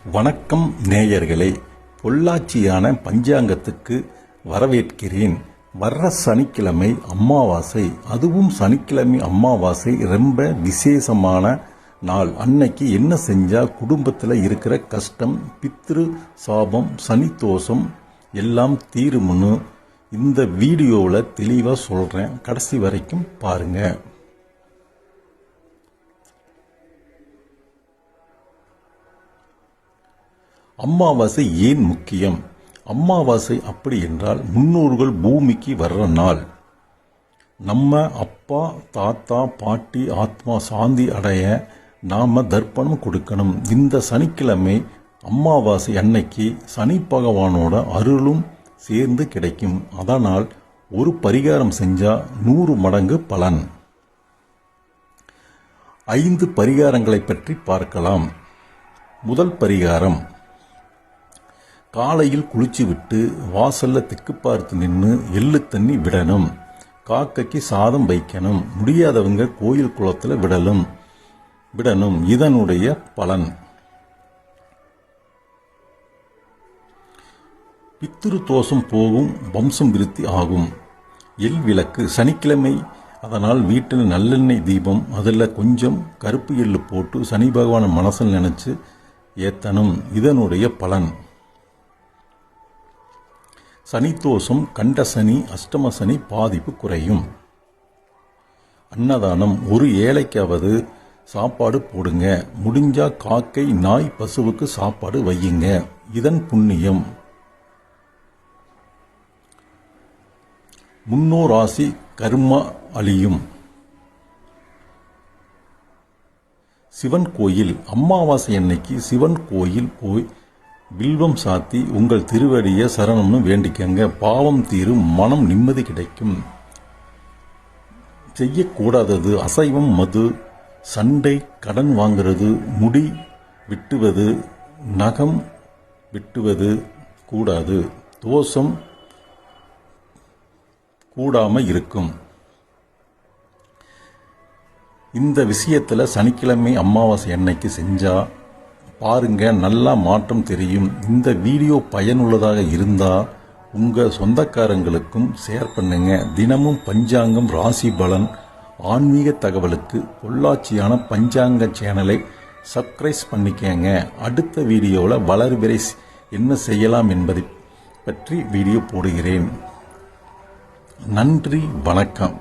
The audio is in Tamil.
வணக்கம் நேயர்களே, பொள்ளாச்சியான பஞ்சாங்கத்துக்கு வரவேற்கிறேன். வர்ற சனிக்கிழமை அமாவாசை, அதுவும் சனிக்கிழமை அமாவாசை ரொம்ப விசேஷமான நாள். அன்னைக்கு என்ன செஞ்சா குடும்பத்தில் இருக்கிற கஷ்டம், பித்ரு சாபம், சனி தோஷம் எல்லாம் தீரும்னு இந்த வீடியோவில் தெளிவாக சொல்கிறேன். கடைசி வரைக்கும் பாருங்கள். அமாவாசை ஏன் முக்கியம்? அமாவாசை அப்படி என்றால் முன்னோர்கள் பூமிக்கு வர்ற நாள். நம்ம அப்பா, தாத்தா, பாட்டி ஆத்மா சாந்தி அடைய நாம தர்ப்பணம் கொடுக்கணும். இந்த சனிக்கிழமை அமாவாசை அன்னைக்கு சனி பகவானோட அருளும் சேர்ந்து கிடைக்கும். அதனால் ஒரு பரிகாரம் செஞ்சா 100 மடங்கு பலன். 5 பரிகாரங்களை பற்றி பார்க்கலாம். முதல் பரிகாரம், காலையில் குளிச்சு விட்டு வாசல்ல திக்கு பார்த்து நின்று எள்ளு தண்ணி விடணும். காக்கைக்கு சாதம் வைக்கணும். முடியாதவங்க கோயில் குளத்தில் விடணும். இதனுடைய பலன், பித்ரு தோஷம் போகும், வம்சம் விருத்தி ஆகும். எள் விளக்கு சனிக்கிழமை, அதனால் வீட்டில் நல்லெண்ணெய் தீபம், அதில் கொஞ்சம் கருப்பு எள்ளு போட்டு சனி பகவானை மனசில் நினைச்சு ஏத்தணும். இதனுடைய பலன், சனிதோஷம், கண்ட சனி, அஷ்டம சனி பாதிப்பு குறையும். அன்னதானம், ஒரு ஏழைக்காவது சாப்பாடு போடுங்க. முடிஞ்சா காக்கை, நாய், பசுவுக்கு சாப்பாடு வையுங்க. இதன் புண்ணியம், முன்னோர் ராசி கர்மா அழியும். சிவன் கோயில், அமாவாசை அன்னைக்கு சிவன் கோயில் போய் வில்வம் சாத்தி உங்கள் திருவடியை சரணம்னு வேண்டிக்கங்க. பாவம் தீரும், மனம் நிம்மதி கிடைக்கும். செய்யக்கூடாதது, அசைவம், மது, சண்டை, கடன் வாங்கிறது, முடி வெட்டுவது, நகம் வெட்டுவது கூடாது. தோஷம் கூடாம இருக்கும். இந்த விஷயத்துல சனிக்கிழமை அமாவாசை அன்னைக்கு செஞ்சா பாருங்க, நல்லா மாற்றம் தெரியும். இந்த வீடியோ பயனுள்ளதாக இருந்தா உங்க சொந்தக்காரங்களுக்கும் ஷேர் பண்ணுங்க. தினமும் பஞ்சாங்கம், ராசி பலன், ஆன்மீக தகவலுக்கு பொள்ளாச்சியான பஞ்சாங்க சேனலை சப்ஸ்கிரைப் பண்ணிக்கங்க. அடுத்த வீடியோவில் வளர்பிறை என்ன செய்யலாம் என்பதை பற்றி வீடியோ போடுகிறேன். நன்றி, வணக்கம்.